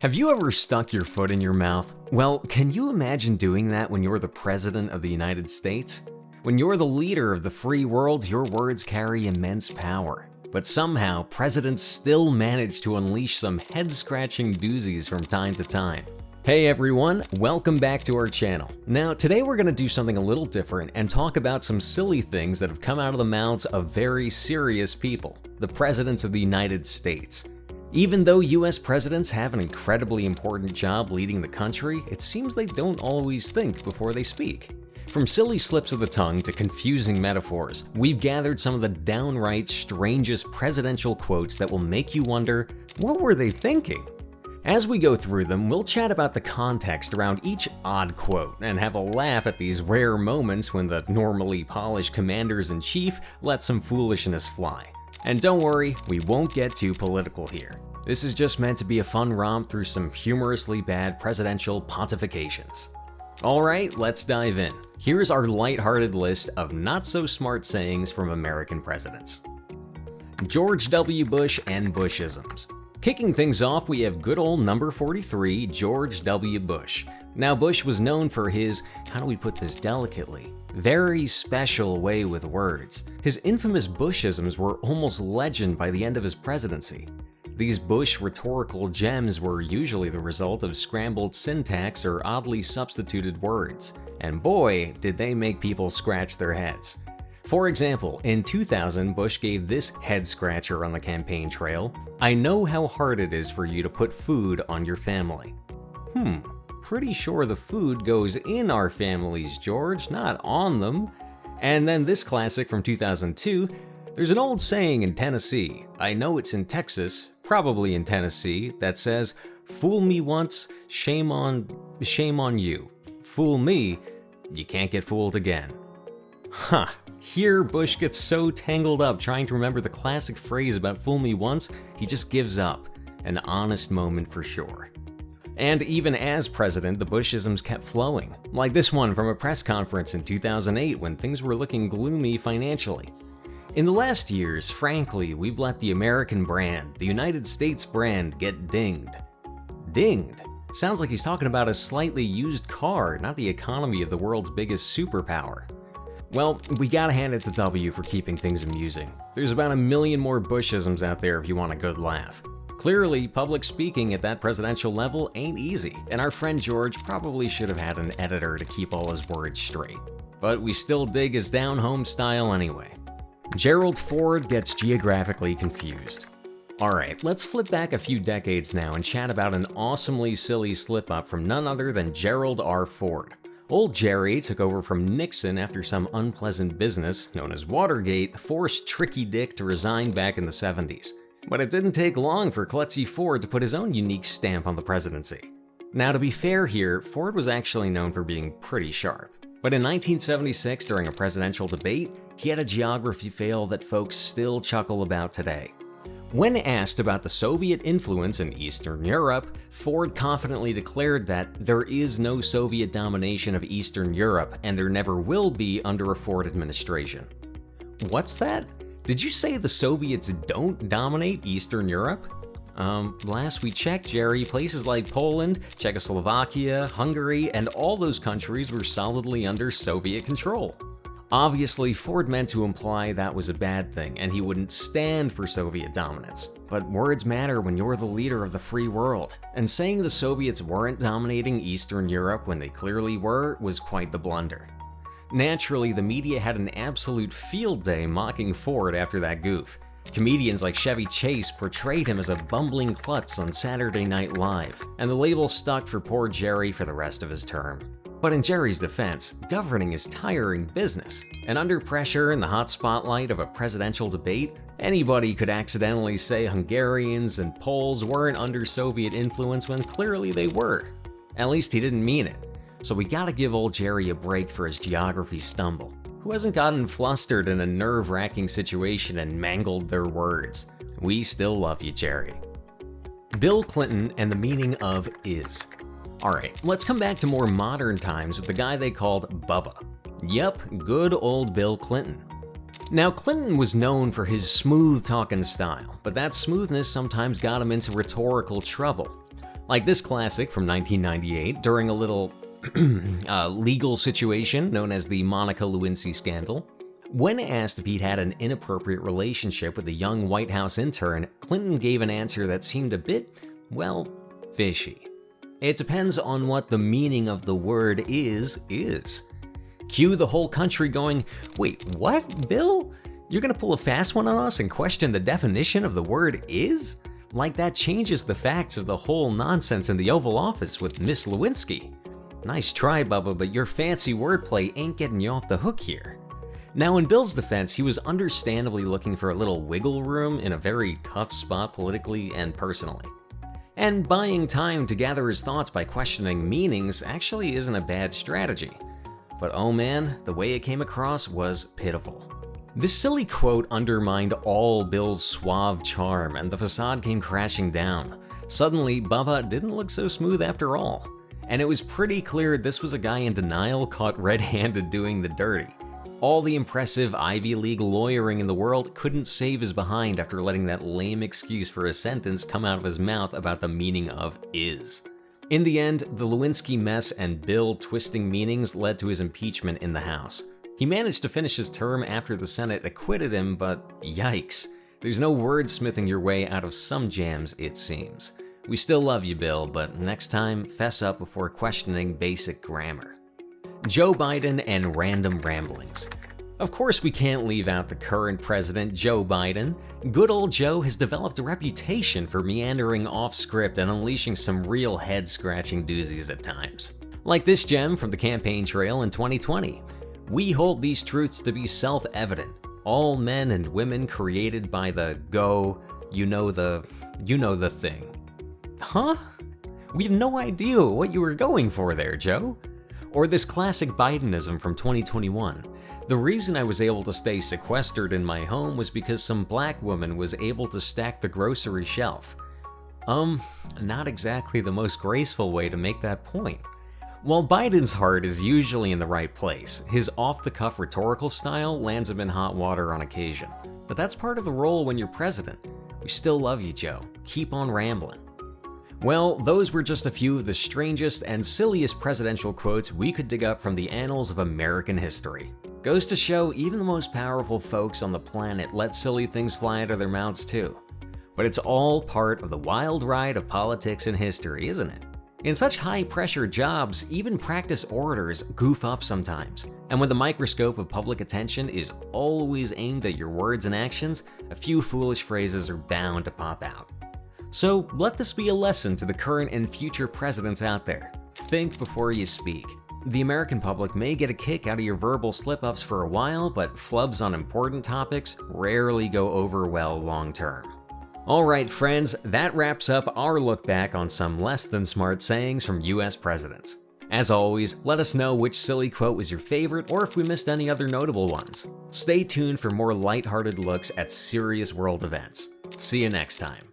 Have you ever stuck your foot in your mouth? Well, can you imagine doing that when you're the President of the United States? When you're the leader of the free world, your words carry immense power. But somehow, presidents still manage to unleash some head-scratching doozies from time to time. Hey everyone, welcome back to our channel. Now, today we're going to do something a little different and talk about some silly things that have come out of the mouths of very serious people, the presidents of the United States. Even though US presidents have an incredibly important job leading the country, it seems they don't always think before they speak. From silly slips of the tongue to confusing metaphors, we've gathered some of the downright strangest presidential quotes that will make you wonder, what were they thinking? As we go through them, we'll chat about the context around each odd quote and have a laugh at these rare moments when the normally polished commanders-in-chief let some foolishness fly. And don't worry, we won't get too political here. This is just meant to be a fun romp through some humorously bad presidential pontifications. Alright, let's dive in. Here's our lighthearted list of not-so-smart sayings from American presidents. George W. Bush and Bushisms. Kicking things off, we have good old number 43, George W. Bush. Now, Bush was known for his, how do we put this delicately, very special way with words. His infamous Bushisms were almost legend by the end of his presidency. These Bush rhetorical gems were usually the result of scrambled syntax or oddly substituted words, and boy, did they make people scratch their heads. For example, in 2000, Bush gave this head-scratcher on the campaign trail: "I know how hard it is for you to put food on your family." Pretty sure the food goes in our families, George, not on them. And then this classic from 2002, there's an old saying in Tennessee, I know it's in Texas, probably in Tennessee, that says, "Fool me once, shame on you. Fool me, you can't get fooled again." Here Bush gets so tangled up trying to remember the classic phrase about fool me once, he just gives up. An honest moment for sure. And even as president, the Bushisms kept flowing, like this one from a press conference in 2008 when things were looking gloomy financially. In the last years, frankly, we've let the American brand, the United States brand, get dinged. Dinged? Sounds like he's talking about a slightly used car, not the economy of the world's biggest superpower. Well, we gotta hand it to W for keeping things amusing. There's about a million more Bushisms out there if you want a good laugh. Clearly, public speaking at that presidential level ain't easy, and our friend George probably should have had an editor to keep all his words straight. But we still dig his down-home style anyway. Gerald Ford gets geographically confused. Alright, let's flip back a few decades now and chat about an awesomely silly slip-up from none other than Gerald R. Ford. Old Jerry took over from Nixon after some unpleasant business, known as Watergate, forced Tricky Dick to resign back in the 70s. But it didn't take long for Klutzy Ford to put his own unique stamp on the presidency. Now, to be fair here, Ford was actually known for being pretty sharp. But in 1976, during a presidential debate, he had a geography fail that folks still chuckle about today. When asked about the Soviet influence in Eastern Europe, Ford confidently declared that there is no Soviet domination of Eastern Europe and there never will be under a Ford administration. What's that? Did you say the Soviets don't dominate Eastern Europe? Last we checked, Jerry, places like Poland, Czechoslovakia, Hungary, and all those countries were solidly under Soviet control. Obviously, Ford meant to imply that was a bad thing and he wouldn't stand for Soviet dominance. But words matter when you're the leader of the free world, and saying the Soviets weren't dominating Eastern Europe when they clearly were was quite the blunder. Naturally, the media had an absolute field day mocking Ford after that goof. Comedians like Chevy Chase portrayed him as a bumbling klutz on Saturday Night Live, and the label stuck for poor Jerry for the rest of his term. But in Jerry's defense, governing is tiring business, and under pressure in the hot spotlight of a presidential debate, anybody could accidentally say Hungarians and Poles weren't under Soviet influence when clearly they were. At least he didn't mean it. So we gotta give old Jerry a break for his geography stumble. Who hasn't gotten flustered in a nerve-wracking situation and mangled their words? We still love you, Jerry. Bill Clinton and the meaning of is. Alright, let's come back to more modern times with the guy they called Bubba. Yep, good old Bill Clinton. Now, Clinton was known for his smooth-talking style, but that smoothness sometimes got him into rhetorical trouble. Like this classic from 1998 during a little legal situation known as the Monica Lewinsky scandal. When asked if he'd had an inappropriate relationship with a young White House intern, Clinton gave an answer that seemed a bit, well, fishy. It depends on what the meaning of the word is. Cue the whole country going, "Wait, what, Bill? You're gonna pull a fast one on us and question the definition of the word is?" Like that changes the facts of the whole nonsense in the Oval Office with Miss Lewinsky. Nice try, Bubba, but your fancy wordplay ain't getting you off the hook here. Now, in Bill's defense, he was understandably looking for a little wiggle room in a very tough spot politically and personally. And buying time to gather his thoughts by questioning meanings actually isn't a bad strategy. But oh man, the way it came across was pitiful. This silly quote undermined all Bill's suave charm, and the facade came crashing down. Suddenly, Bubba didn't look so smooth after all. And it was pretty clear this was a guy in denial caught red-handed doing the dirty. All the impressive Ivy League lawyering in the world couldn't save his behind after letting that lame excuse for a sentence come out of his mouth about the meaning of is. In the end, the Lewinsky mess and Bill twisting meanings led to his impeachment in the House. He managed to finish his term after the Senate acquitted him, but yikes. There's no wordsmithing your way out of some jams, it seems. We still love you, Bill, but next time, fess up before questioning basic grammar. Joe Biden and random ramblings. Of course, we can't leave out the current president, Joe Biden. Good old Joe has developed a reputation for meandering off script and unleashing some real head-scratching doozies at times. Like this gem from the campaign trail in 2020. We hold these truths to be self-evident. All men and women created by the you know the thing. Huh? We have no idea what you were going for there, Joe. Or this classic Bidenism from 2021. The reason I was able to stay sequestered in my home was because some black woman was able to stack the grocery shelf. Not exactly the most graceful way to make that point. While Biden's heart is usually in the right place, his off-the-cuff rhetorical style lands him in hot water on occasion. But that's part of the role when you're president. We still love you, Joe. Keep on rambling. Well, those were just a few of the strangest and silliest presidential quotes we could dig up from the annals of American history. Goes to show even the most powerful folks on the planet let silly things fly out of their mouths too. But it's all part of the wild ride of politics and history, isn't it? In such high-pressure jobs, even practice orators goof up sometimes. And when the microscope of public attention is always aimed at your words and actions, a few foolish phrases are bound to pop out. So let this be a lesson to the current and future presidents out there. Think before you speak. The American public may get a kick out of your verbal slip-ups for a while, but flubs on important topics rarely go over well long-term. Alright friends, that wraps up our look back on some less than smart sayings from US presidents. As always, let us know which silly quote was your favorite or if we missed any other notable ones. Stay tuned for more lighthearted looks at serious world events. See you next time.